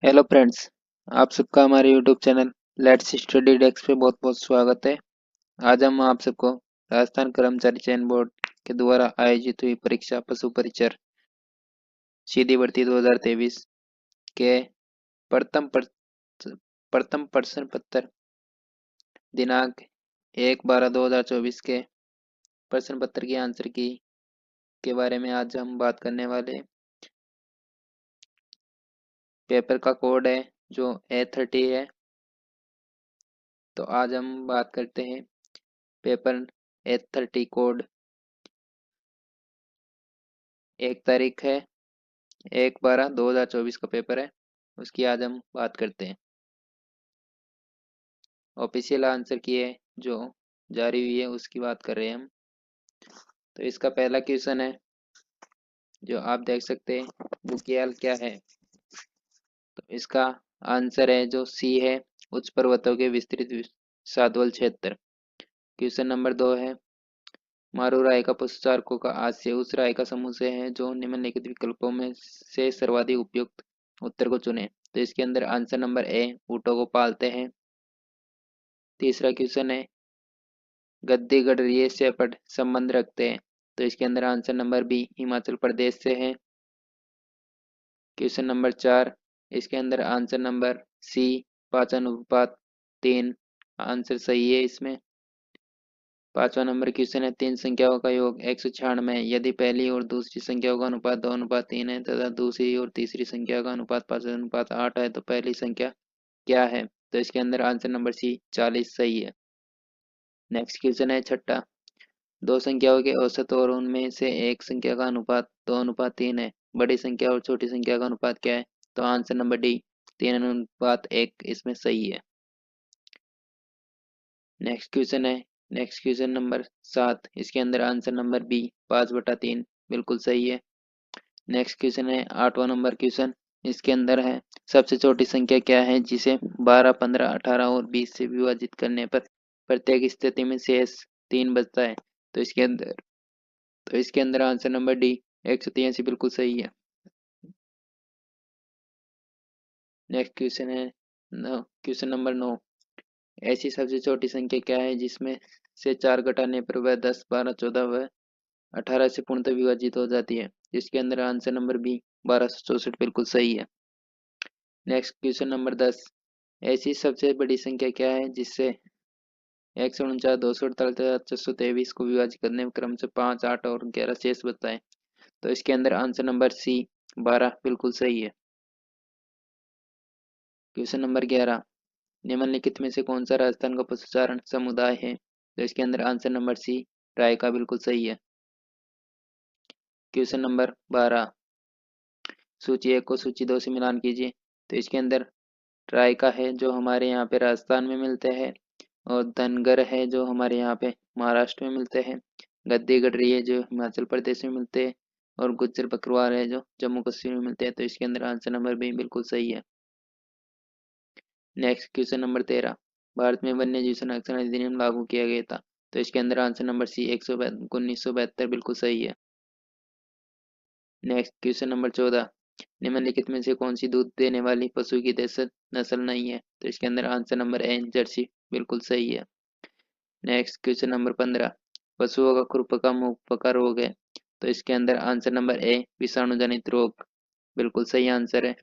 Hello friends. आप सबका हमारे YouTube channel let's study desk पे बहुत बहुत स्वागत है। आज हम आप सबको राजस्थान कर्मचारी चयन बोर्ड के द्वारा आयोजित हुई परीक्षा पशु परिचर सीधी भर्ती 2023 के प्रथम पर, प्रथम प्रश्न पत्र दिनांक 1/12/2024 के प्रश्न पत्र की आंसर की के बारे में आज हम बात करने वाले हैं। पेपर का कोड है जो A30 है। तो आज हम बात करते हैं पेपर A30 कोड। एक तारीख है 1/12/2024 का पेपर है, उसकी आज हम बात करते हैं। ऑफिशियल आंसर की है जो जारी हुई है उसकी बात कर रहे हैं हम। तो इसका पहला क्वेश्चन है जो आप देख सकते हैं, बुग्याल क्या है। तो इसका आंसर है जो सी है, उच्च पर्वतों के विस्तृत सातवल क्षेत्र। क्वेश्चन नंबर 2 है, मारू राय का पशुचारकों का आशय उस राय का समूह से है जो निम्नलिखित विकल्पों में से सर्वाधिक उपयुक्त उत्तर को चुने। तो इसके अंदर आंसर नंबर ए, ऊँटों को पालते हैं। तीसरा क्वेश्चन है, गद्दी गडरिये से संबंध रखते हैं। तो इसके अंदर answer number B, Himachal Pradesh से है। क्वेश्चन नंबर 4, इसके अंदर आंसर नंबर सी, 5:3 आंसर सही है इसमें। पांचवा नंबर क्वेश्चन है, तीन संख्याओं का योग 196 यदि पहली और दूसरी संख्याओं का अनुपात 2:3 है तथा दूसरी और तीसरी संख्या का अनुपात 5:8 है तो पहली संख्या क्या है। तो इसके अंदर आंसर नंबर सी, 40 सही है। नेक्स्ट क्वेश्चन है छठा, दो संख्याओं के औसत और उनमें से एक संख्या का अनुपात 2:3 है, बड़ी संख्या और छोटी संख्या का अनुपात क्या है। तो आंसर नंबर डी, 3:1 इसमें सही है। नेक्स्ट क्वेश्चन नंबर 7, इसके अंदर आंसर नंबर बी, 5/3 बिल्कुल सही है। नेक्स्ट क्वेश्चन है 8वां नंबर क्वेश्चन, इसके अंदर है, सबसे छोटी संख्या क्या है जिसे 12, 15, 18 और 20 से विभाजित करने पर प्रत्येक स्थिति में शेष 3 बचता है। तो इसके अंदर आंसर नंबर डी, 183 बिल्कुल सही है। नेक्स्ट क्वेश्चन है क्वेश्चन नंबर 9, ऐसी सबसे छोटी संख्या क्या है जिसमें से 4 घटाने पर वह 10, 12, 14 व 18 से पूर्णतः विभाजित हो जाती है। इसके अंदर आंसर नंबर बी, 1264 बिल्कुल सही है। नेक्स्ट क्वेश्चन नंबर 10, ऐसी सबसे बड़ी संख्या क्या है जिससे 149, 248 तथा 423 को विभाजित करने में क्रम से 5, 8 और 11 शेष बचता है। तो इसके अंदर आंसर नंबर सी, 12 बिल्कुल सही है। क्वेश्चन नंबर 11, निम्नलिखित में से कौन सा राजस्थान का पशुचारण समुदाय है। तो इसके अंदर आंसर नंबर सी, राय का बिल्कुल सही है। क्वेश्चन नंबर 12, सूची 1 को सूची 2 से मिलान कीजिए। तो इसके अंदर राय का है जो हमारे यहाँ पे राजस्थान में मिलते हैं, और धनगर है जो हमारे यहाँ पे महाराष्ट्र में मिलते हैं, गद्दी गडरी है जो हिमाचल प्रदेश में मिलते हैं, और गुज्जर बकरवाल है जो जम्मू कश्मीर में मिलते हैं। तो इसके अंदर आंसर नंबर बी बिल्कुल सही है। नेक्स्ट क्वेश्चन नंबर 13, भारत में वन्य जीव संरक्षण अधिनियम लागू किया गया था। तो इसके अंदर आंसर नंबर सी, 1972 बिल्कुल सही है। नेक्स्ट क्वेश्चन नंबर 14, निम्नलिखित में से कौन सी दूध देने वाली पशु की देशज नस्ल नहीं है। तो इसके अंदर आंसर नंबर ए, जर्सी बिल्कुल सही है। नेक्स्ट क्वेश्चन नंबर 15, पशुओं का खुरपका मुंहपका रोग है। तो इसके अंदर आंसर नंबर ए, विषाणु जनित रोग बिल्कुल सही आंसर है।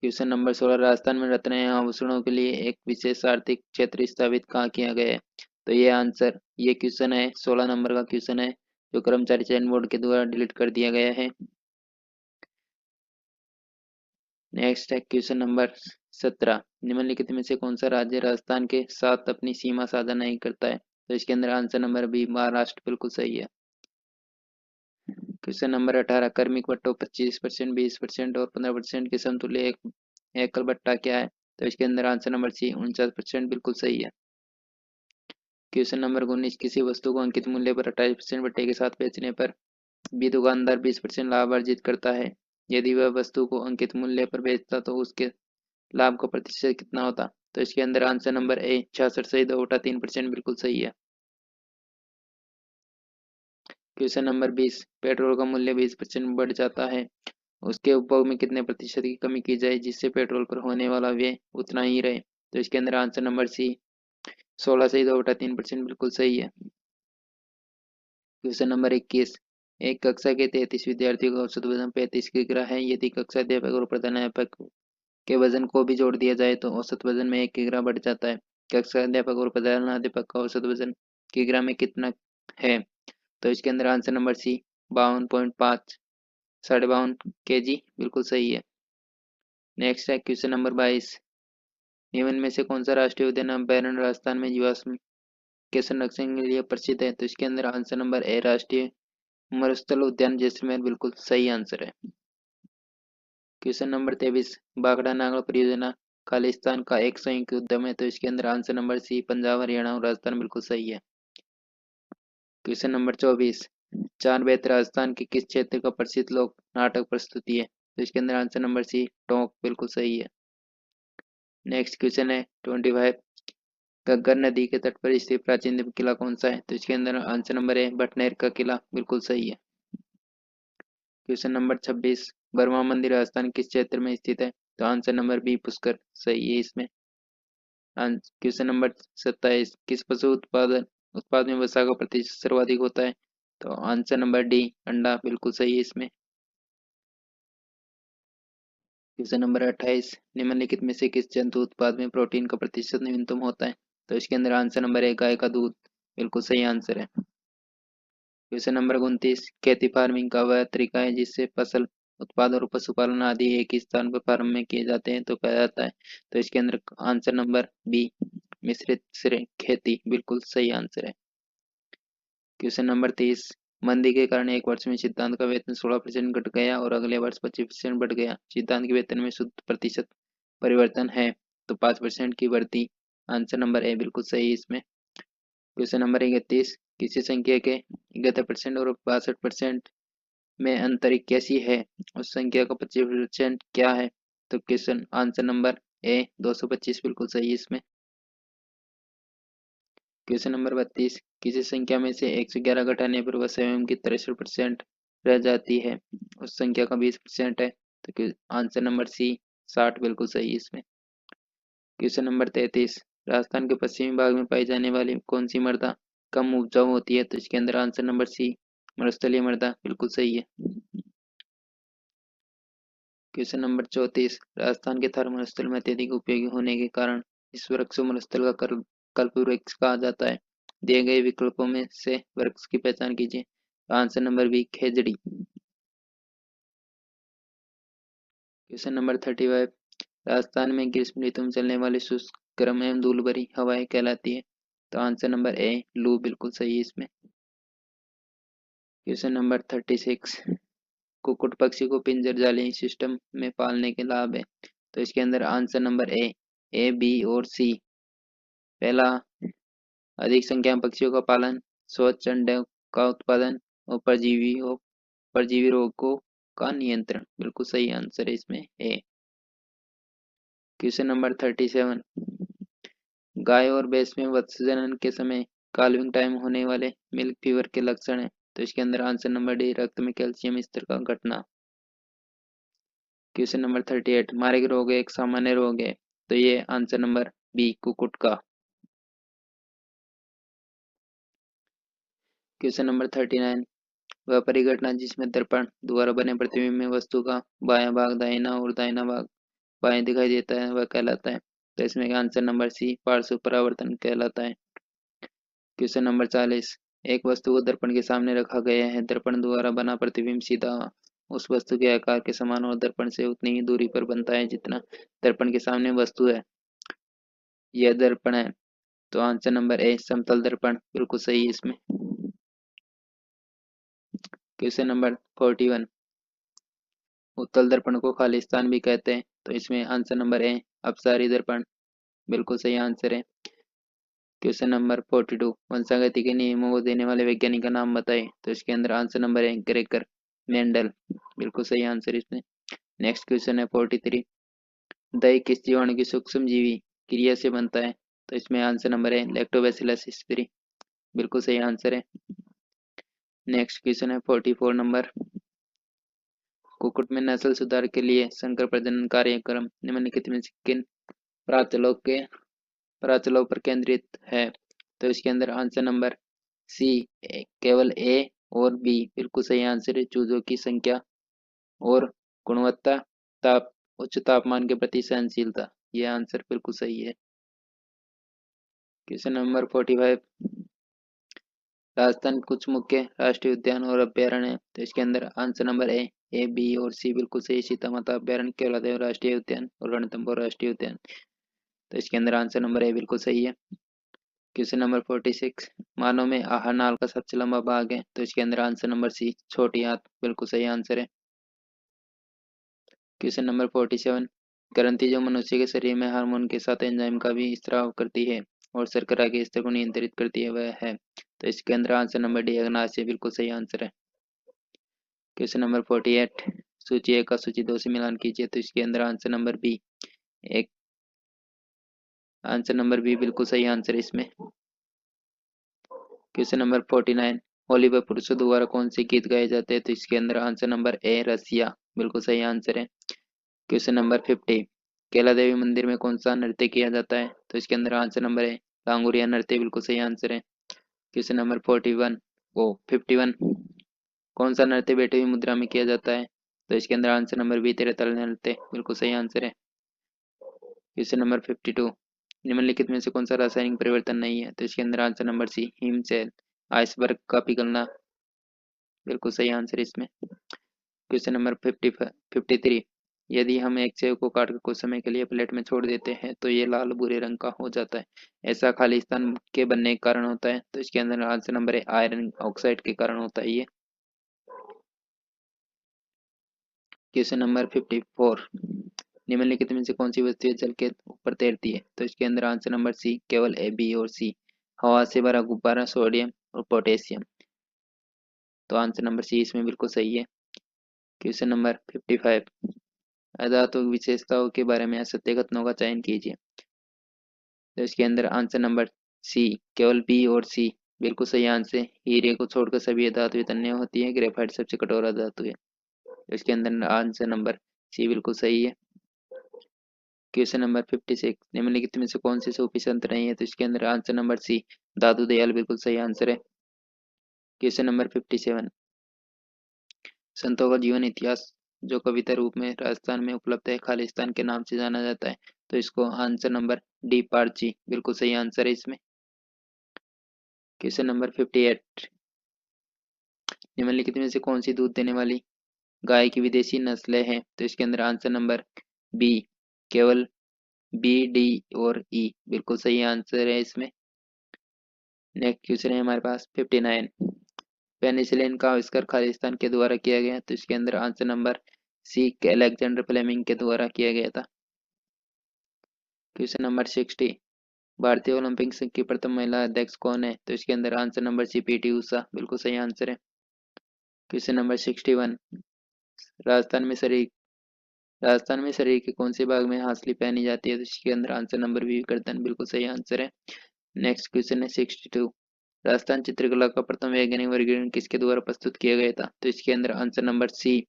क्वेश्चन नंबर 16, राजस्थान में रत्न एवं आभूषणों के लिए एक विशेष आर्थिक क्षेत्र स्थापित कहाँ किया गया है। तो ये क्वेश्चन है 16 नंबर का क्वेश्चन है जो कर्मचारी चयन बोर्ड के द्वारा डिलीट कर दिया गया है। नेक्स्ट है क्वेश्चन नंबर 17, निम्नलिखित में से कौन सा राज्य राजस्थान के साथ अपनी सीमा साझा नहीं करता है। तो इसके अंदर आंसर नंबर बी, महाराष्ट्र बिल्कुल सही है। क्वेश्चन नंबर 18, कर्मिक भट्टों 25%, 20% और 15% के समतुल्य एक एकल भट्टा क्या है। तो इसके अंदर आंसर नंबर सी, 49% बिल्कुल सही है। क्वेश्चन नंबर 19, किसी वस्तु को अंकित मूल्य पर 28% भट्टे के साथ बेचने पर भी दुकानदार 20% लाभ अर्जित करता है। यदि वह वस्तु को अंकित मूल्य पर बेचता तो उसके लाभ का प्रतिशत कितना होता। तो इसके अंदर आंसर नंबर ए, 66.3% बिल्कुल सही है। क्वेश्चन नंबर 20, पेट्रोल का मूल्य 20% बढ़ जाता है उसके उपभोग में कितने प्रतिशत की कमी की जाए जिससे पेट्रोल पर होने वाला व्यय उतना ही रहे। तो इसके अंदर आंसर नंबर सी 16 से 2/3% बिल्कुल सही है। क्वेश्चन नंबर 21, एक कक्षा के 33 विद्यार्थियों का औसत वजन 35 किलोग्राम है। यदि कक्षा अध्यापक और प्रधानाध्यापक के वजन को भी जोड़ दिया जाए तो औसत वजन में 1 किलोग्राम बढ़ जाता है। कक्षा अध्यापक और प्रधानाध्यापक का औसत वजन किलोग्राम में कितना है? तो इसके अंदर आंसर नंबर सी 52.5 52.5 kg बिल्कुल सही है। नेक्स्ट है क्वेश्चन नंबर 22, निम्न में से कौन सा राष्ट्रीय उद्यान अभयारण्य राजस्थान में जीवाश्म के संरक्षण के लिए प्रसिद्ध है? तो इसके अंदर आंसर नंबर ए राष्ट्रीय मरुस्थल उद्यान जैसलमेर बिल्कुल सही आंसर है। क्वेश्चन नंबर 23, भाखड़ा नागड़ परियोजना खालिस्तान का एक संयुक्त उद्यम है। तो इसके अंदर answer number C Punjab Haryana और राजस्थान बिल्कुल सही है। क्वेश्चन नंबर 24, चार बेत राजस्थान के किस क्षेत्र का प्रसिद्ध लोक नाटक प्रस्तुति है? तो इसके अंदर आंसर नंबर सी टोंक बिल्कुल सही है। नेक्स्ट क्वेश्चन है 25, घग्गर नदी के तट पर स्थित प्राचीन किला कौन सा है? तो इसके अंदर आंसर नंबर है बटनेर का किला बिल्कुल सही है। क्वेश्चन नंबर 26, बर्मा मंदिर राजस्थान किस क्षेत्र में स्थित है? तो आंसर नंबर बी पुष्कर सही है इसमें। क्वेश्चन नंबर 27, किस पशु उत्पाद में वसा का प्रतिशत सर्वाधिक होता है? तो आंसर नंबर डी अंडा बिल्कुल सही है इसमें। क्वेश्चन नंबर 28, निम्नलिखित में से किस जंतु उत्पाद में प्रोटीन का प्रतिशत न्यूनतम होता है? तो इसके अंदर आंसर नंबर है गाय का दूध बिल्कुल सही आंसर है। क्वेश्चन नंबर 29, खेती फार्मिंग का वह तरीका है जिससे फसल उत्पादन और पशुपालन आदि एक ही स्थान पर फार्म में किए जाते हैं तो पाया जाता है। तो इसके अंदर आंसर नंबर बी मिश्रित खेती बिल्कुल सही आंसर है। क्वेश्चन नंबर 30, मंदी के कारण एक वर्ष में सिद्धांत का वेतन 16% घट गया और अगले वर्ष 25% बढ़ गया। सिद्धांत के वेतन में शुद्ध प्रतिशत परिवर्तन है तो 5% की वृद्धि। आंसर नंबर ए बिल्कुल सही इसमें। क्वेश्चन नंबर 31, किसी संख्या के 71% और 62% में अंतर 81 है, उस संख्या का 25% क्या है? तो क्वेश्चन आंसर नंबर ए 225 बिल्कुल सही है इसमें। क्वेश्चन नंबर 32, किसी संख्या में से 111 घटाने पर वह स्वयं की 63% रह जाती है, उस संख्या का 20% है। तो आंसर नंबर सी 60 बिल्कुल सही है इसमें। क्वेश्चन नंबर 33, राजस्थान के पश्चिमी भाग में पाई जाने वाली कौन सी मृदा कम उपजाऊ होती है? तो इसके अंदर आंसर नंबर सी मरुस्थलीय मृदा बिल्कुल सही है। क्वेश्चन नंबर 34, राजस्थान के थार मरुस्थल में अत्यधिक उपयोगी होने के कारण इस वृक्ष को मरुस्थल का कल्प वृक्ष कहा जाता है। दिए गए विकल्पों में से वृक्ष की पहचान कीजिए। आंसर नंबर बी खेजड़ी। क्वेश्चन नंबर 35, राजस्थान में ग्रीष्म ऋतु में चलने वाली शुष्क गर्म एवं धूल भरी हवाएं कहलाती है। तो आंसर नंबर ए लू बिल्कुल सही है इसमें। क्वेश्चन नंबर 36, कुक्कुट पक्षी को पिंजर जाली सिस्टम में पालने के लाभ है। तो इसके अंदर आंसर नंबर ए बी और सी। पहला, अधिक संख्या में पक्षियों का पालन, स्वच्छ अंडों का उत्पादन और परजीवी रोगों का नियंत्रण बिल्कुल सही आंसर है इसमें ए। क्वेश्चन नंबर 37, गाय और भैंस में वत्स जनन के समय काल्विंग टाइम होने वाले मिल्क फीवर के लक्षण है। तो इसके अंदर आंसर नंबर डी रक्त में कैल्शियम स्तर का घटना। क्वेश्चन नंबर 38, मारेग रोग एक सामान्य रोग है। तो ये आंसर नंबर बी कुकुट का। क्वेश्चन नंबर 39, वह परिघटना जिसमें दर्पण द्वारा बने प्रतिबिंब में वस्तु का बायां भाग दाहिना और दाहिना भाग बाएं दिखाई देता है वह कहलाता है। तो इसमें आंसर नंबर सी पार्श्व परावर्तन कहलाता है। क्वेश्चन नंबर 40, एक वस्तु को दर्पण के सामने रखा गया है। दर्पण द्वारा बना प्रतिबिंब सीधा उस वस्तु के आकार के समान और दर्पण से उतनी ही दूरी पर बनता है जितना दर्पण के सामने वस्तु है। यह दर्पण है। तो आंसर नंबर ए समतल दर्पण बिल्कुल सही है इसमें। क्वेश्चन नंबर 41, उत्तल दर्पण को खालिस्तान भी कहते हैं। तो इसमें आंसर नंबर ए अपसारी दर्पण बिल्कुल सही आंसर है। क्वेश्चन नंबर 42, वंशागति के नियमों को देने वाले वैज्ञानिक का नाम बताएं। तो इसके अंदर आंसर नंबर है ग्रेगर मेंडल बिल्कुल सही आंसर इसमें। नेक्स्ट क्वेश्चन है 43, दही किस जीवाणु की सूक्ष्म जीवी क्रिया से बनता है? तो इसमें आंसर नंबर है लैक्टोबैसिलस स्पिरी बिल्कुल सही आंसर है। नेक्स्ट क्वेश्चन है 44 नंबर, कुक्कुट में नस्ल सुधार के लिए संकर प्रजनन कार्यक्रम निम्नलिखित में से किन प्राचलों पर केंद्रित है? तो इसके अंदर आंसर नंबर सी केवल ए और बी बिल्कुल सही आंसर है। चूजों की संख्या और गुणवत्ता, उच्च तापमान के प्रति सहनशीलता, यह आंसर बिल्कुल सही है। क्वेश्चन नंबर 45, राजस्थान कुछ मुख्य राष्ट्रीय उद्यान और अभ्यारण्य है। तो इसके अंदर आंसर नंबर ए बी और सी बिल्कुल सही। सीता माता अभ्यारण्य, केवलादेव राष्ट्रीय उद्यान और रणथंभौर राष्ट्रीय उद्यान। तो इसके अंदर आंसर नंबर ए बिल्कुल सही है। क्वेश्चन नंबर 46, मानव में आहार नाल का सबसे लंबा भाग है। तो इसके अंदर आंसर नंबर सी छोटी आंत बिल्कुल सही आंसर है। क्वेश्चन नंबर 47, ग्रंथि जो मनुष्य के शरीर में हार्मोन के साथ एंजाइम का भी स्त्राव करती है और शर्करा के स्तर को नियंत्रित करती है, वह है? तो इसके अंदर आंसर नंबर डी अग्नाशय बिल्कुल सही आंसर है। क्वेश्चन नंबर 48, सूची 1 का सूची 2 से मिलान कीजिए। तो इसके अंदर आंसर नंबर बी एक आंसर नंबर बी बिल्कुल सही आंसर है इसमें। क्वेश्चन नंबर 49, होली पर पुरुषों द्वारा कौन से गीत गाए जाते हैं? तो इसके अंदर आंसर नंबर ए रसिया बिल्कुल सही आंसर है। क्वेश्चन नंबर 50, कैला देवी मंदिर में कौन सा नृत्य किया जाता है? तो इसके अंदर आंसर नंबर ए लांगुरिया नृत्य बिल्कुल सही आंसर है। क्वेश्चन नंबर 51 कौन सा नृत्य बैठी हुई मुद्रा में किया जाता है? तो इसके अंदर आंसर नंबर बी तेरे तल नृत्य बिल्कुल सही आंसर है। क्वेश्चन नंबर 52, निम्नलिखित में से कौन सा रासायनिक परिवर्तन नहीं है? तो इसके अंदर आंसर नंबर सी हिमशैल आइसबर्ग का पिघलना बिल्कुल सही आंसर इसमें। क्वेश्चन नंबर 53, यदि हम एक सेव को काटकर कुछ समय के लिए प्लेट में छोड़ देते हैं तो ये लाल भूरे रंग का हो जाता है, ऐसा खालिस्तान के बनने के कारण होता है? तो इसके अंदर आंसर नंबर है आयरन ऑक्साइड के कारण होता है ये। क्वेश्चन नंबर 54, निम्नलिखित में से कौन सी वस्तु जल के ऊपर तैरती है? तो इसके अंदर आंसर नंबर सी केवल ए बी और सी हवा से भरा गुब्बारा, सोडियम और पोटेशियम। तो आंसर नंबर सी इसमें बिल्कुल सही है। क्वेश्चन नंबर 55, अधातु विशेषताओं के बारे में असत्य कथनों का चयन कीजिए। तो इसके अंदर आंसर नंबर सी केवल बी और सी बिल्कुल सही आंसर है। हीरे को छोड़कर सभी धातुएं तन्य होती है, ग्रेफाइट सबसे कठोर धातु है। इसके अंदर आंसर नंबर सी बिल्कुल सही है। क्वेश्चन नंबर 56, निम्नलिखित में से कौन सी सूफी संत नहीं है? तो इसके अंदर आंसर नंबर सी दादू दयाल बिल्कुल सही आंसर है। क्वेश्चन नंबर 57, संतों का जीवन इतिहास जो कविता रूप में राजस्थान में उपलब्ध है खालिस्तान के नाम से जाना जाता है, तो इसको आंसर नंबर डी पारची बिल्कुल सही आंसर है इसमें। क्वेश्चन नंबर 58, निम्नलिखित में से कौन सी दूध देने वाली गाय की विदेशी नस्लें हैं? तो इसके अंदर आंसर नंबर बी केवल बी डी और ई बिल्कुल सही आंसर है इसमें। नेक्स्ट क्वेश्चन है हमारे पास 59, पेनिसिलिन का आविष्कार खालिस्तान के द्वारा किया गया, तो इसके अंदर answer number C Alexander Fleming के द्वारा किया गया था। क्वेश्चन नंबर 60, भारतीय ओलंपिक संघ की प्रथम महिला अध्यक्ष कौन है? तो इसके अंदर आंसर नंबर सी पीटी उषा बिल्कुल सही आंसर है। क्वेश्चन नंबर 61, राजस्थान में शरीर के कौन से भाग में हांसली पहनी जाती है? तो इसके अंदर आंसर नंबर बी गर्दन बिल्कुल सही आंसर है। नेक्स्ट क्वेश्चन है 62, राजस्थान चित्रकला का प्रथम वैज्ञानिक वर्गीकरण किसके द्वारा प्रस्तुत किया गया था? तो इसके अंदर answer number C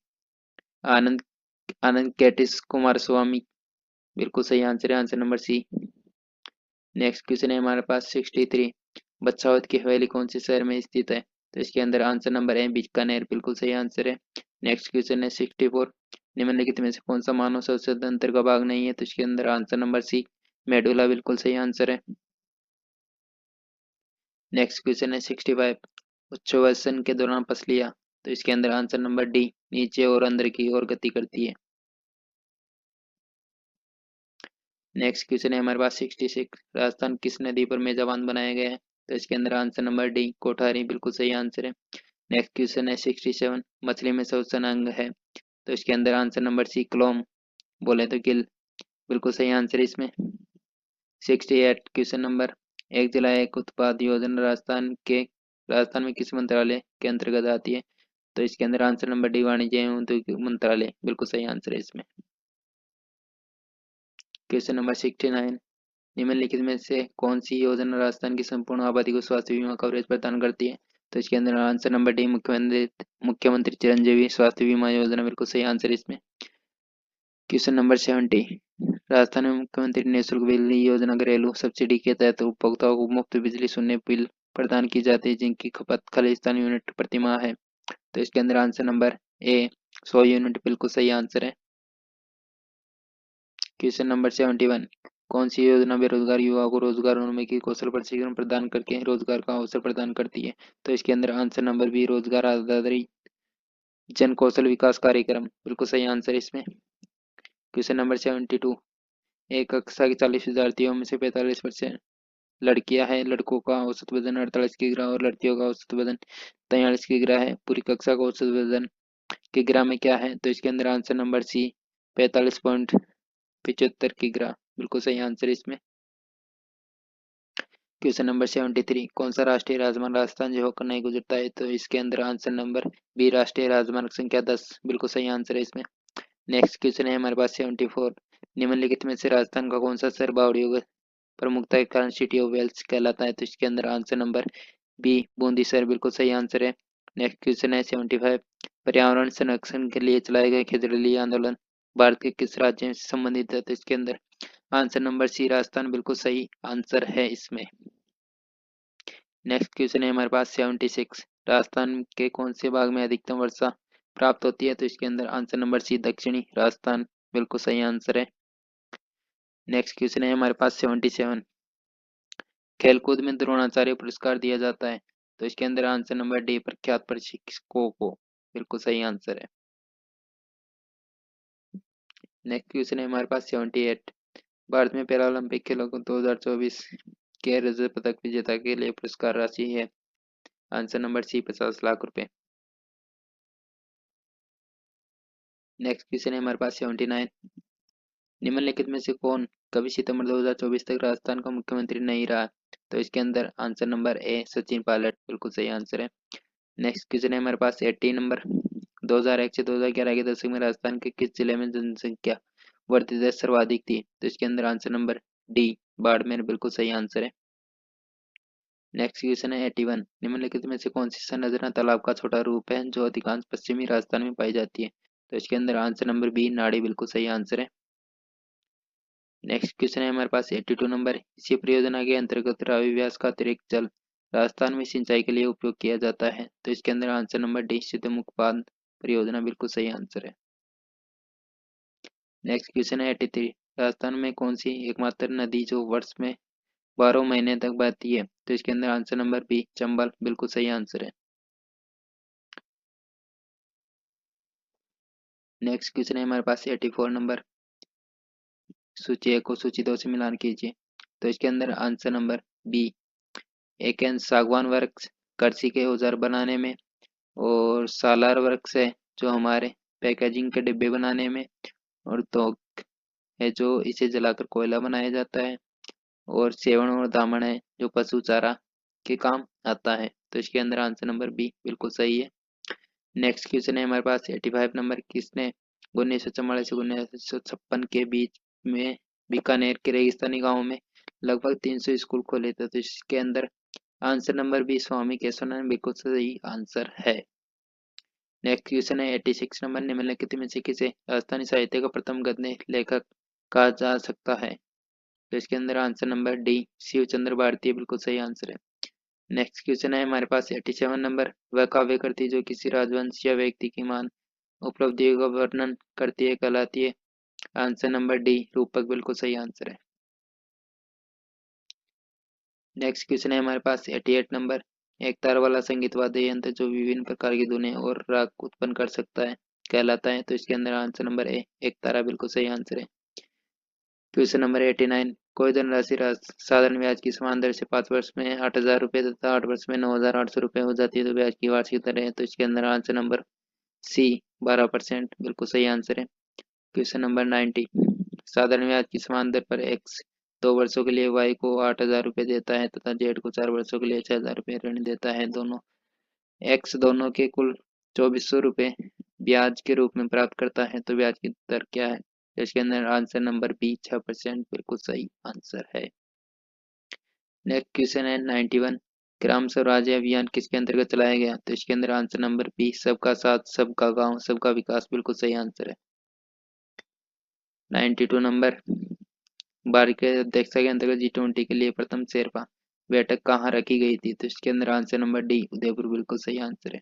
Anand Anand Kentish Coomaraswamy बिल्कुल सही आंसर है, answer number C. Next question है हमारे पास 63, बच्छावत की हवेली कौन से शहर में स्थित है? तो इसके अंदर आंसर नंबर है बीकानेर बिल्कुल सही आंसर है। नेक्स्ट क्वेश्चन है 64, निम्नलिखित में से कौन सा मानव संवेदन का भाग नहीं है? तो इसके अंदर आंसर नंबर सी मेडुला बिल्कुल सही आंसर है। नेक्स्ट क्वेश्चन है 65, उच्छ्वसन के दौरान पसलियां, तो इसके अंदर आंसर नंबर डी नीचे और अंदर की ओर गति करती है। नेक्स्ट क्वेश्चन है हमारे पास 66, राजस्थान किस नदी पर मेजबान बनाया गया है? तो इसके अंदर आंसर नंबर डी कोठारी बिल्कुल सही आंसर है। नेक्स्ट क्वेश्चन है 67, मछली में सबसे अंग है? तो इसके अंदर आंसर नंबर सी क्लोम बोले तो गिल बिल्कुल सही आंसर है इसमें। 68 क्वेश्चन नंबर, एक जिला एक उत्पाद योजना राजस्थान में किस मंत्रालय के अंतर्गत आती है? तो इसके अंदर आंसर नंबर डी वाणिज्य एवं उद्योग मंत्रालय बिल्कुल सही आंसर है इसमें। क्वेश्चन नंबर 69, निम्नलिखित में से कौन सी योजना राजस्थान की संपूर्ण आबादी को स्वास्थ्य बीमा कवरेज प्रदान करती है? तो इसके अंदर आंसर नंबर डी, मुख्यमंत्री चिरंजीवी स्वास्थ्य बीमा योजना बिल्कुल सही आंसर इसमें। क्वेश्चन नंबर 70, राजस्थान में मुख्यमंत्री निःशुल्क बिजली योजना घरेलू सब्सिडी के तहत उपभोक्ताओं को मुफ्त बिजली शून्य बिल प्रदान की जाती है जिनकी खपत खालिस्तान यूनिट प्रति माह है। तो इसके अंदर आंसर नंबर ए 100 यूनिट बिल्कुल सही आंसर है। क्वेश्चन नंबर 71, कौन सी योजना बेरोजगार युवाओं को रोजगारोन्मुखी कौशल प्रशिक्षण प्रदान करके रोजगार का अवसर प्रदान करती है? तो इसके अंदर आंसर नंबर बी, रोजगार आधारित जन कौशल विकास कार्यक्रम बिल्कुल सही आंसर इसमें। क्वेश्चन नंबर 72, एक कक्षा के 40 विद्यार्थियों में से 45% लड़कियां हैं। लड़कों का औसत वजन 48 किग्रा और लड़कियों का औसत वजन 43 किग्रा है। पूरी कक्षा का औसत वजन किग्रा में क्या है? तो इसके अंदर आंसर नंबर सी 45.75 किग्रा बिल्कुल सही आंसर इसमें। क्वेश्चन नंबर 73, कौन सा राष्ट्रीय राजमार्ग राजस्थान से होकर नहीं गुजरता है? तो इसके अंदर आंसर नंबर बी, राष्ट्रीय राजमार्ग संख्या 10 बिल्कुल सही आंसर है इसमें। नेक्स्ट क्वेश्चन है हमारे पास 74, निम्नलिखित में से राजस्थान का कौन सा शहर बावड़ियों प्रमुखता के कारण सिटी ऑफ वेल्स कहलाता है? तो इसके अंदर आंसर नंबर बी, बूंदी शहर बिल्कुल सही आंसर है। नेक्स्ट क्वेश्चन है 75, पर्यावरण संरक्षण के लिए चलाए गए खेजड़िया आंदोलन भारत के किस राज्य से संबंधित है? तो इसके अंदर आंसर नंबर सी, राजस्थान बिल्कुल सही आंसर है इसमें। नेक्स्ट क्वेश्चन है हमारे पास 76, राजस्थान के कौन से भाग में अधिकतम वर्षा प्राप्त होती है? तो इसके अंदर आंसर नंबर सी, दक्षिणी राजस्थान बिल्कुल सही आंसर है। नेक्स्ट क्वेश्चन है हमारे पास 77, खेलकूद में द्रोणाचार्य पुरस्कार दिया जाता है? तो इसके अंदर आंसर नंबर डी, प्रख्यात प्रशिक्षकों को बिल्कुल सही आंसर है। नेक्स्ट क्वेश्चन है हमारे पास 78, भारत में पैरा ओलंपिक खेलों को 2024 के रजत पदक विजेता के लिए पुरस्कार राशि है? आंसर नंबर सी, 50 लाख रुपए। नेक्स्ट क्वेश्चन है हमारे पास 79, निम्नलिखित में से कौन कभी सितंबर 2024 तक राजस्थान का मुख्यमंत्री नहीं रहा? तो इसके अंदर answer number A, Sachin Pilot बिल्कुल सही आंसर है। नेक्स्ट क्वेश्चन है हमारे पास 80 नंबर, 2001 से 2011 के दशक में राजस्थान के किस जिले में जनसंख्या वृद्धि दर सर्वाधिक थी? तो इसके अंदर आंसर नंबर डी, बाड़मेर बिल्कुल सही आंसर है। नेक्स्ट क्वेश्चन है 81, निम्नलिखित में से कौन सी संरचना तालाब का छोटा रूप है जो अधिकांश पश्चिमी राजस्थान में पाई जाती है? तो इसके अंदर आंसर नंबर बी, नाड़ी बिल्कुल सही आंसर है। नेक्स्ट क्वेश्चन है हमारे पास 82 नंबर, इसी परियोजना के अंतर्गत रावी व्यास का अतिरिक्त जल राजस्थान में सिंचाई के लिए उपयोग किया जाता है? तो इसके अंदर आंसर नंबर डी, सिद्धमुख बांध परियोजना बिल्कुल सही आंसर है। नेक्स्ट क्वेश्चन है 83, राजस्थान में कौन सी एकमात्र नदी जो वर्ष में 12 महीने तक बहती है? तो इसके अंदर आंसर नंबर बी, चंबल बिल्कुल सही आंसर है। नेक्स्ट क्वेश्चन है हमारे पास 84 नंबर, सूची 1 को सूची 2 से मिलान कीजिए। तो इसके अंदर आंसर नंबर बी, एक सागवान वृक्ष कृषि के औजार बनाने में, और सालार वृक्ष है जो हमारे पैकेजिंग के डिब्बे बनाने में, और तोक है जो इसे जलाकर कोयला बनाया जाता है, और सेवण और दामन है जो पशु चारा के काम आता है। तो इसके अंदर आंसर नंबर बी बिल्कुल सही है। नेक्स्ट क्वेश्चन है हमारे पास 85 नंबर, किसने 1944 से 1956 के बीच में बीकानेर के रेगिस्तानी गांव में लगभग 300 स्कूल खोले थे? तो इसके अंदर आंसर नंबर बी, स्वामी केशवानंद बिल्कुल सही आंसर है। नेक्स्ट क्वेश्चन है 86 नंबर, निम्नलिखित में से किसे राजस्थानी साहित्य का प्रथम गद्य लेखक कहा जा सकता है? तो इसके अंदर आंसर नंबर डी, शिव चंद्र भारती बिल्कुल सही आंसर है। नेक्स्ट क्वेश्चन है हमारे पास 87 नंबर, वह काव्य कृति जो किसी राजवंश या व्यक्ति की मान उपलब्धियों का वर्णन करती है कहलाती है? आंसर नंबर डी, रूपक बिल्कुल सही आंसर है। नेक्स्ट क्वेश्चन है हमारे पास 88 नंबर, एक तार वाला संगीत वाद्य यंत्र जो विभिन्न प्रकार की धुनें और राग उत्पन्न कर सकता है कहलाता है? तो इसके अंदर आंसर नंबर ए, एक तारा बिल्कुल सही आंसर है। क्वेश्चन नंबर 89, कोई धनराशि साधारण ब्याज की समान दर से 5 वर्ष में 8,000 रुपये तथा 8 वर्ष में 9,800 रुपये हो जाती है तो ब्याज की वार्षिक दर है? तो इसके अंदर आंसर नंबर सी, 12% बिल्कुल सही आंसर है। क्वेश्चन नंबर 90, साधारण ब्याज की समान दर पर एक्स 2 वर्षों के लिए वाई को 8,000 रुपये देता है तथा जेड को 4 वर्षों के लिए 6,000 रुपये ऋण देता है। दोनों एक्स दोनों के कुल 2,400 रुपये ब्याज के रूप में प्राप्त करता है तो ब्याज की दर क्या है? इसके अंदर आंसर नंबर बी, 6% बिल्कुल सही आंसर है। नेक्स्ट क्वेश्चन है 91, ग्राम स्वराज्य अभियान किसके अंतर्गत चलाया गया? तो इसके अंदर आंसर नंबर बी, सबका साथ सबका गांव सबका विकास, बिल्कुल सही आंसर है। 92 नंबर, भारत के अध्यक्षता के अंतर्गत G20 के लिए प्रथम शेरपा बैठक कहाँ रखी गई थी? तो इसके अंदर आंसर नंबर डी, उदयपुर, बिल्कुल सही आंसर है।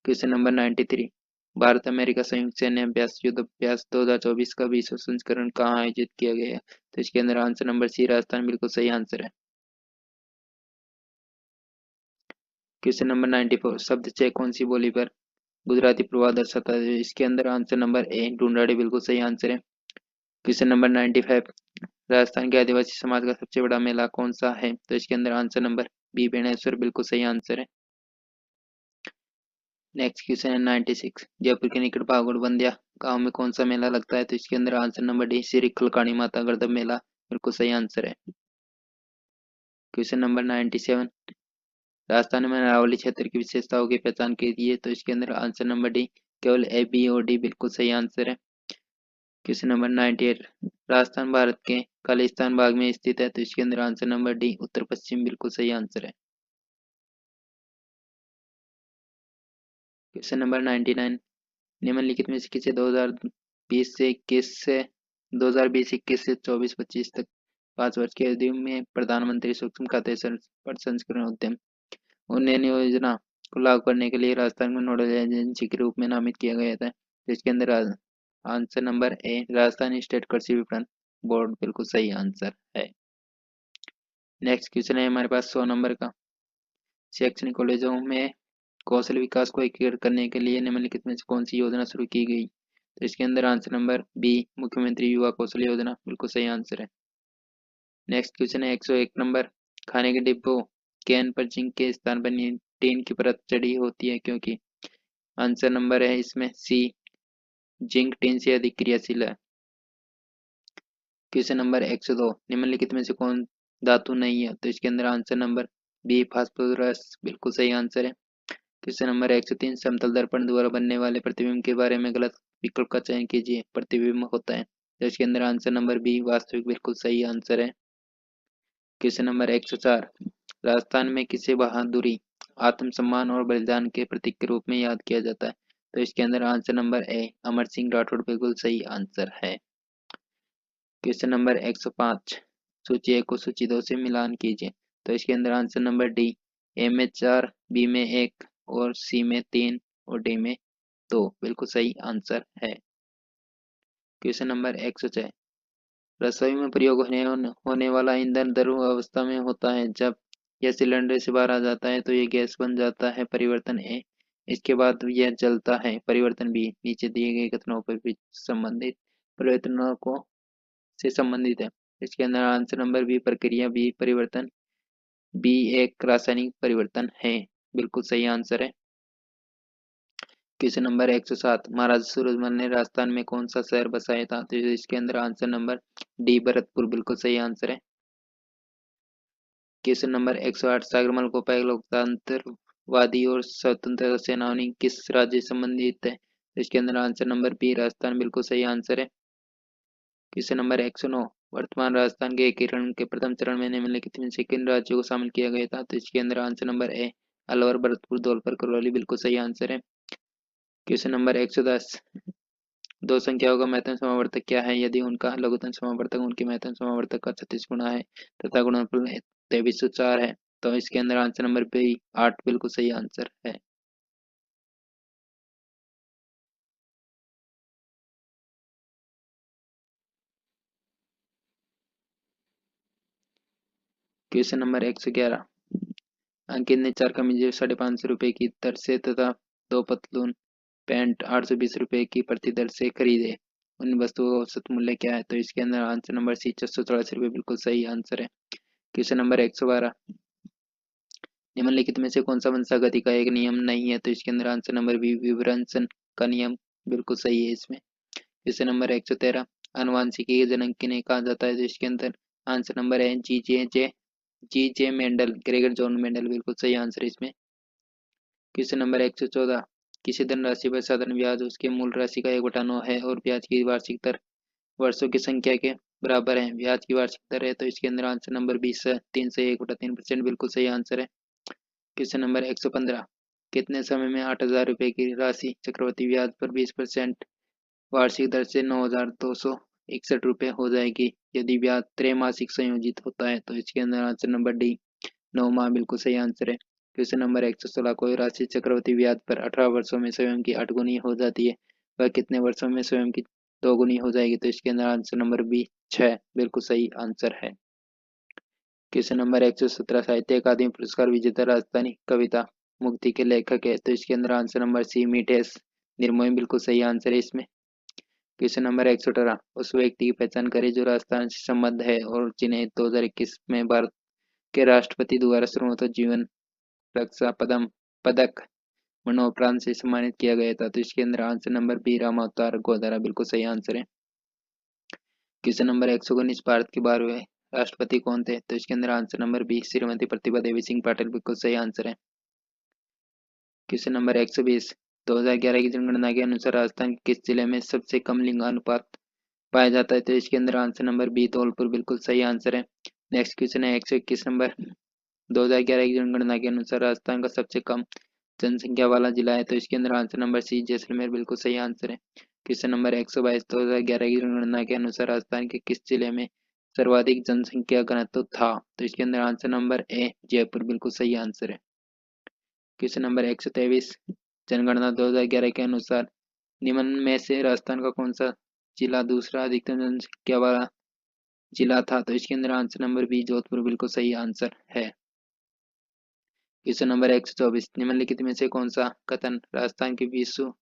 क्वेश्चन नंबर 93, भारत अमेरिका संयुक्त सैन्य अभ्यास युद्ध अभ्यास 2024 का 20वां संस्करण कहाँ आयोजित किया गया है? तो इसके अंदर आंसर नंबर सी, राजस्थान, बिल्कुल सही आंसर है। क्वेश्चन नंबर 94, शब्द चय कौन सी बोली पर गुजराती प्रभाव दर्शाता है? इसके अंदर आंसर नंबर ए, ढूंढाड़ी, बिल्कुल सही आंसर है। क्वेश्चन नंबर 95, राजस्थान के आदिवासी समाज का सबसे बड़ा मेला कौन सा है? तो इसके अंदर आंसर नंबर बी, बेणेश्वर, बिल्कुल सही आंसर है। नेक्स्ट क्वेश्चन है 96, जयपुर के निकट बागड़बंदिया गांव में कौन सा मेला लगता है? तो इसके अंदर आंसर नंबर डी, श्री खलकाणी माता गर्दभ मेला, बिल्कुल सही आंसर है। क्वेश्चन नंबर 97, राजस्थान में अरावली क्षेत्र की विशेषताओं की पहचान कीजिए। तो इसके अंदर आंसर नंबर डी, केवल ए, बी और डी, बिल्कुल सही आंसर है। क्वेश्चन नंबर 98, राजस्थान भारत के खालिस्तान भाग में स्थित है। तो इसके अंदर आंसर नंबर डी, उत्तर पश्चिम, बिल्कुल सही आंसर है। क्वेश्चन नंबर 99, निम्नलिखित में से किसे 2020 से 24-25 तक 5 वर्ष की अवधि में प्रधानमंत्री सूक्ष्म खाते प्रसंस्करण उद्यम उन्नयन योजना को लागू करने के लिए राजस्थान को नोडल एजेंसी के रूप में नामित किया गया था? जिसके अंदर answer number A, Rajasthan state कृषि विपणन बोर्ड, बिल्कुल सही आंसर है। नेक्स्ट क्वेश्चन है हमारे पास 100 नंबर का, शैक्षणिक कॉलेजों में कौशल विकास को एकीकृत करने के लिए निम्नलिखित में से कौन सी योजना शुरू की गई? तो इसके अंदर आंसर नंबर बी, मुख्यमंत्री युवा कौशल योजना, बिल्कुल सही आंसर है। नेक्स्ट क्वेश्चन है 101 नंबर, खाने के डिब्बों कैन पर जिंक के स्थान पर टीन की परत चढ़ी होती है क्योंकि? आंसर नंबर है इसमें सी, जिंक टीन से अधिक क्रियाशील है। क्वेश्चन नंबर 102, निम्नलिखित में से कौन धातु नहीं है? तो इसके अंदर आंसर नंबर बी, फास्फोरस, बिल्कुल सही आंसर है। क्वेश्चन नंबर 103, समतल दर्पण द्वारा बनने वाले प्रतिबिंब के बारे में गलत विकल्प का चयन कीजिए। प्रतिबिंब होता है। तो इसके अंदर आंसर नंबर बी, वास्तविक, बिल्कुल सही आंसर है। क्वेश्चन नंबर 104, राजस्थान में किसे बहादुरी, आत्मसम्मान और बलिदान के प्रतीक के रूप में याद किया जाता है? तो इसके अंदर answer number A, Amar Singh Rathore, बिल्कुल सही आंसर है। क्वेश्चन नंबर 105, सूची 1 को सूची 2 से मिलान कीजिए। तो इसके अंदर आंसर नंबर डी, ए में 4, बी में 1 और सी में 3 और डी में 2, बिल्कुल सही आंसर है। क्वेश्चन नंबर 106, रसोई में प्रयोग होने वाला ईंधन द्रव अवस्था में होता है। जब यह सिलेंडर से बाहर आ जाता है तो यह गैस बन जाता है, परिवर्तन ए। इसके बाद यह जलता है, परिवर्तन बी। नीचे दिए गए कथनों पर भी संबंधित परिवर्तनों को से संबंधित है। इसके अंदर आंसर नंबर बी, प्रक्रिया बी, परिवर्तन बी एक रासायनिक परिवर्तन है, बिल्कुल सही आंसर है। क्वेश्चन नंबर 107, महाराजा सूरजमल ने राजस्थान में कौन सा शहर बसाया था? तो इसके अंदर आंसर नंबर डी, भरतपुर, बिल्कुल सही आंसर है। क्वेश्चन नंबर 108, सागरमल को पहले लोकतंत्रवादी और स्वतंत्रता सेनानी किस राज्य से संबंधित है? तो इसके अंदर आंसर नंबर बी, राजस्थान, बिल्कुल सही आंसर है। क्वेश्चन नंबर 109, वर्तमान राजस्थान के एकीकरण के प्रथम चरण में निम्नलिखित में से किन राज्यों को शामिल किया गया था? तो इसके अंदर answer number A, Alwar, Bharatpur, Dholpur, Karauli, बिल्कुल सही आंसर है। क्वेश्चन नंबर 110, दो संख्याओं का महत्तम समावर्तक क्या है यदि उनका लघुत्तम समावर्तक उनके महत्तम समावर्तक का 36 गुना है तथा गुणनफल 2304 है? तो इसके अंदर आंसर नंबर बी, 8, बिल्कुल सही आंसर है। क्वेश्चन नंबर 111, अंकित ने 4 कमीजें 550 रुपए की दर से तथा 2 पतलून पैंट 820 रुपए की प्रति दर से खरीदे। उन वस्तुओं का औसत मूल्य क्या है? तो इसके अंदर आंसर नंबर सी, 684 रुपए, बिल्कुल सही आंसर है। क्वेश्चन नंबर 112, निम्नलिखित में से कौन सा वंशा गति का एक नियम नहीं है? तो इसके अंदर आंसर नंबर बी, विभ्रंशन का नियम, बिल्कुल सही है इसमें। क्वेश्चन नंबर 113, आनुवंशिकी के जनक किन्हें कहा जाता है? तो इसके अंदर आंसर नंबर है जी जे मेंडल, ग्रेगर जॉन मेंडल, बिल्कुल सही आंसर है इसमें। क्वेश्चन नंबर 114, किसी धनराशि पर साधारण ब्याज उसके मूल राशि का 1/9 है और ब्याज की वार्षिक दर वर्षों की संख्या के बराबर है। ब्याज की वार्षिक दर है तो इसके अंदर आंसर नंबर 20 3 से 1/3%, बिल्कुल सही आंसर है। क्वेश्चन नंबर 115, कितने समय में 8,000 रुपये की राशि चक्रवृद्धि ब्याज पर 20% वार्षिक दर से 9,261 रुपये हो जाएगी? यदि ब्याज त्रैमासिक संयोजित होता है तो इसके अंदर आंसर नंबर डी 9 माह बिल्कुल सही आंसर है। क्वेश्चन नंबर 116, कोई राशि चक्रवृद्धि ब्याज पर 18 वर्षों में स्वयं की 8 गुनी हो जाती है, वह कितने वर्षों में स्वयं की 2 गुनी हो जाएगी? तो इसके अंदर आंसर नंबर बी 6 बिल्कुल सही आंसर है। क्वेश्चन नंबर 117, साहित्य अकादमी पुरस्कार विजेता राजस्थानी कविता मुक्ति के लेखक है, तो इसके अंदर आंसर नंबर सी मिठेश निर्मोही बिल्कुल सही आंसर है इसमें। क्वेश्चन नंबर 118, उस व्यक्ति की पहचान करें जो राजस्थान से संबद्ध है और जिन्हें 2021 में भारत के राष्ट्रपति द्वारा सर्वोत्तम जीवन रक्षा पदक मरणोपरांत से सम्मानित किया गया था। तो इसके अंदर आंसर नंबर बी रामावतार गोदारा बिल्कुल सही आंसर है। क्वेश्चन नंबर 119, भारत के 12वें राष्ट्रपति कौन थे? तो इसके अंदर answer number B Shrimati Pratibha Devi Singh Patil बिल्कुल सही आंसर है। क्वेश्चन नंबर 120, 2011 की जनगणना के अनुसार राजस्थान के किस जिले में सबसे कम लिंगानुपात पाया जाता है? तो इसके अंदर आंसर नंबर बी धौलपुर बिल्कुल सही आंसर है। नेक्स्ट क्वेश्चन है 121 नंबर, 2011 की जनगणना के अनुसार राजस्थान का सबसे कम जनसंख्या वाला जिला है, तो इसके अंदर आंसर नंबर सी जैसलमेर बिल्कुल सही आंसर है। क्वेश्चन नंबर 122, 2011 की जनगणना के अनुसार राजस्थान के किस जिले में सर्वाधिक जनसंख्या घनत्व था? तो इसके अंदर आंसर नंबर ए जयपुर बिल्कुल सही आंसर है। क्वेश्चन नंबर 123, जनगणना 2011 के अनुसार निम्न में से राजस्थान का कौन सा जिला दूसरा अधिकतम जनसंख्या वाला जिला था? तो इसके अंदर आंसर नंबर बी जोधपुर बिल्कुल सही आंसर है। क्वेश्चन नंबर 124, निम्नलिखित में से कौन सा कथन राजस्थान के विश्व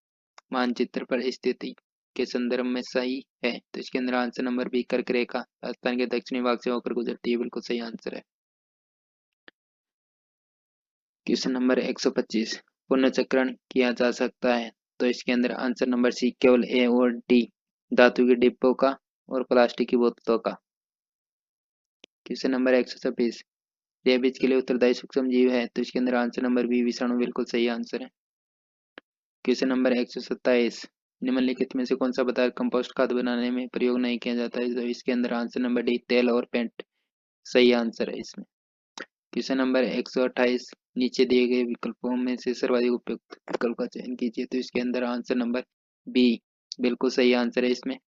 मानचित्र पर स्थिति के संदर्भ में सही है? तो इसके अंदर आंसर नंबर बी कर्क रेखा राजस्थान के दक्षिणी भाग से होकर गुजरती है बिल्कुल सही आंसर है। क्वेश्चन नंबर 125, पुनर्चक्रण किया जा सकता है? तो इसके अंदर आंसर नंबर सी केवल ए और डी धातु के डिब्बों का और प्लास्टिक की बोतलों का। क्वेश्चन नंबर 126, रेबीज के लिए उत्तरदायी सूक्ष्म जीव है? तो इसके अंदर आंसर नंबर बी विषाणु बिल्कुल सही आंसर है। क्वेश्चन नंबर 127, निम्नलिखित में से कौन सा पदार्थ कंपोस्ट खाद बनाने में प्रयोग नहीं किया जाता है? तो इसके अंदर आंसर नंबर डी तेल और पेंट सही आंसर है इसमें। क्वेश्चन नंबर 128, नीचे दिए गए विकल्पों में से सर्वाधिक उपयुक्त विकल्प का चयन कीजिए। तो इसके अंदर आंसर नंबर बी बिल्कुल सही आंसर है इसमें।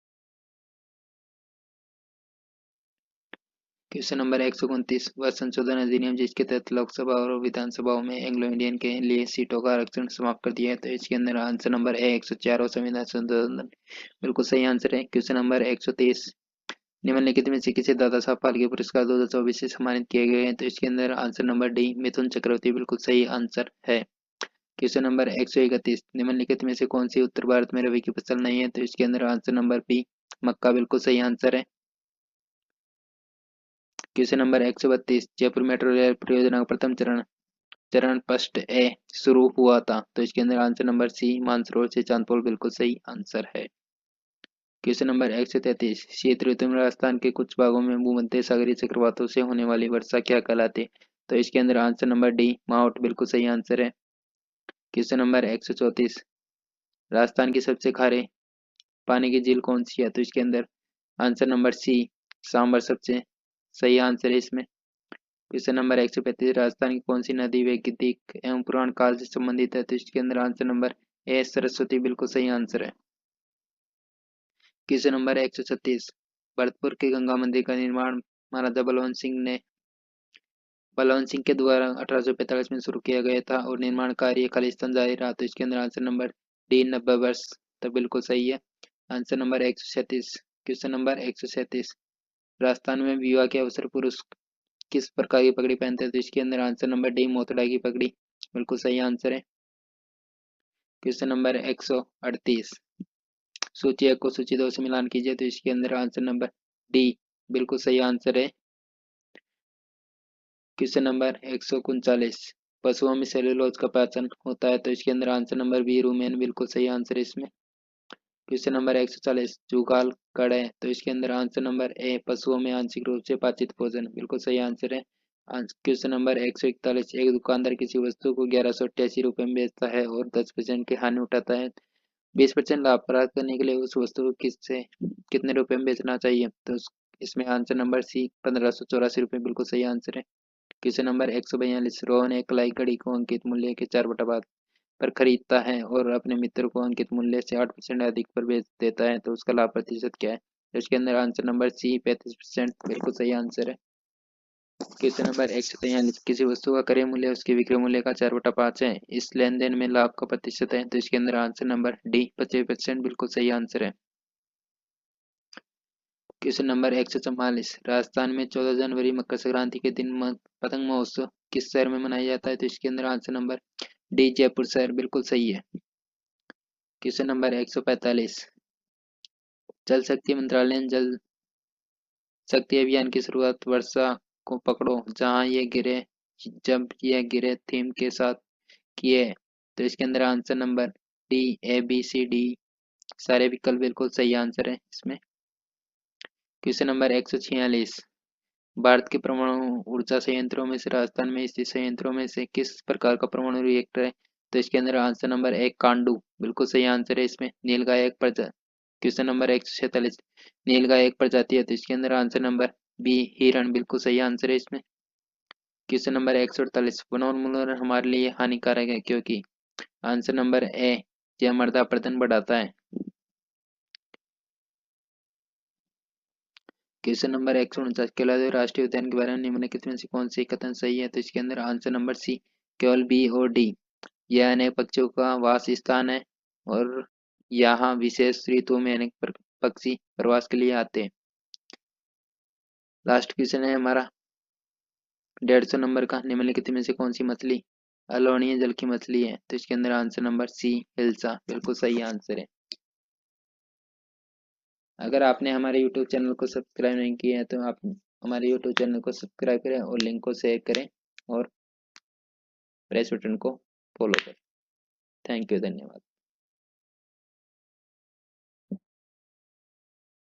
क्वेश्चन नंबर 129, वह संशोधन अधिनियम जिसके तहत लोकसभा और विधानसभाओं में एंग्लो इंडियन के लिए सीटों का आरक्षण समाप्त कर दिया है? तो इसके अंदर आंसर नंबर ए 104 और संविधान संशोधन बिल्कुल सही आंसर है। क्वेश्चन नंबर 130, निम्नलिखित में से किसे दादा साहब फाल्के पुरस्कार 2024 से सम्मानित किए गए हैं? तो इसके अंदर answer number D Mithun Chakraborty बिल्कुल सही आंसर है। क्वेश्चन नंबर 131, निम्नलिखित में से कौन सी उत्तर भारत में रबी की फसल नहीं है? तो इसके अंदर आंसर नंबर बी मक्का बिल्कुल सही आंसर है। Question number 132, Jaipur metro rail परियोजना का प्रथम चरण फर्स्ट ए शुरू हुआ था? तो इसके अंदर आंसर नंबर सी मानसरोवर से चांदपोल बिल्कुल सही आंसर है। क्वेश्चन नंबर 133, शीत ऋतु में राजस्थान के कुछ भागों में भूमध्य सागरीय चक्रवातों से होने वाली वर्षा क्या कहलाती? तो इसके अंदर आंसर नंबर डी मावठ बिल्कुल सही आंसर है। क्वेश्चन नंबर 134, राजस्थान की सबसे खारे पानी की झील कौन सी है? तो इसके अंदर आंसर नंबर सी सांबर सबसे सही आंसर है इसमें। क्वेश्चन नंबर 135, राजस्थान की कौन सी नदी वैदिक एवं पुराण काल से संबंधित है? तो इसके अंदर आंसर नंबर ए सरस्वती बिल्कुल सही आंसर है। क्वेश्चन नंबर 136, भरतपुर के गंगा मंदिर का निर्माण महाराजा बलवंत सिंह के द्वारा 1845 में शुरू किया गया था और निर्माण कार्य खालिस्तान जारी रहा। तो इसके अंदर आंसर नंबर डी 90 वर्ष तो बिल्कुल सही है। Answer number 137, question number 137, Rajasthan में विवाह के अवसर पुरुष किस प्रकार की पगड़ी पहनते हैं? तो इसके अंदर आंसर नंबर डी मोतड़ा की पगड़ी बिल्कुल सही आंसर है। क्वेश्चन नंबर 138, सूची 1 को सूची 2 से मिलान कीजिए। तो इसके अंदर आंसर नंबर डी बिल्कुल सही आंसर है। क्वेश्चन नंबर 139, पशुओं में सेलुलोज का पाचन होता है? तो इसके अंदर आंसर नंबर बी रूमेन बिल्कुल सही आंसर है इसमें। क्वेश्चन नंबर 140, जुगाल कड़ है? तो इसके अंदर आंसर नंबर ए पशुओं में आंशिक रूप से पाचित भोजन बिल्कुल सही आंसर है। क्वेश्चन नंबर 141, एक दुकानदार किसी वस्तु को 1188 रुपये में बेचता है और 10% की हानि उठाता है, 20% लाभ प्राप्त करने के लिए उस वस्तु को किससे कितने रुपए में बेचना चाहिए? तो इसमें आंसर नंबर सी 1584 रुपये बिल्कुल सही आंसर है। क्वेश्चन नंबर 142, रोहन एक लाई घड़ी को अंकित मूल्य के 4/5 पर खरीदता है और अपने मित्र को अंकित मूल्य से 8% अधिक पर बेच देता है, तो उसका लाभ प्रतिशत क्या है? तो इसके अंदर आंसर नंबर सी 35% बिल्कुल सही आंसर है। क्वेश्चन नंबर 143, किसी वस्तु का क्रय मूल्य उसके विक्रय मूल्य का 4/5 है, इस लेन देन में लाभ का प्रतिशत है, तो इसके अंदर आंसर नंबर डी 25% बिल्कुल सही आंसर है। क्वेश्चन नंबर 144, राजस्थान में 14 जनवरी मकर संक्रांति के दिन पतंग महोत्सव किस शहर में मनाया जाता है? तो इसके अंदर आंसर नंबर डी जयपुर शहर बिल्कुल सही है। क्वेश्चन नंबर 145, जल शक्ति मंत्रालय ने जल शक्ति अभियान की शुरुआत वर्षा को पकड़ो जहां ये गिरे जब ये गिरे थीम के साथ किए, तो इसके अंदर आंसर नंबर डी ABCD सारे विकल्प बिल्कुल सही आंसर है इसमें। क्वेश्चन नंबर 146, भारत के परमाणु ऊर्जा संयंत्रों में से राजस्थान में स्थित संयंत्रों में से किस प्रकार का परमाणु रिएक्टर है? तो इसके अंदर आंसर नंबर एक कांडू बिल्कुल सही आंसर है इसमें। नीलगाय एक प्रजाति। क्वेश्चन नंबर 146, नीलगाय एक प्रजाति है, तो इसके अंदर आंसर नंबर बी हिरण बिल्कुल सही आंसर है इसमें। क्वेश्चन नंबर 148, वनोन्मूलन हमारे लिए हानिकारक है क्योंकि? आंसर नंबर ए, यह मृदा अपरदन बढ़ाता है। क्वेश्चन नंबर 149, केवलादेव राष्ट्रीय उद्यान के बारे में निम्नलिखित में से कौन सी कथन सही है? तो इसके अंदर आंसर नंबर सी केवल बी और डी। यह अनेक पक्षियों का वास स्थान है और यहाँ विशेष ऋतुओं में अनेक पक्षी प्रवास के लिए आते हैं। लास्ट क्वेश्चन है हमारा 150 नंबर का, निम्नलिखित में से कौन सी मछली अलोणीय जल की मछली है? तो इसके अंदर आंसर नंबर सी हिल्सा बिल्कुल सही आंसर है। अगर आपने हमारे YouTube चैनल को सब्सक्राइब नहीं किया है तो आप हमारे YouTube चैनल को सब्सक्राइब करें और लिंक को शेयर करें और प्रेस बटन को फॉलो करें। थैंक यू, धन्यवाद।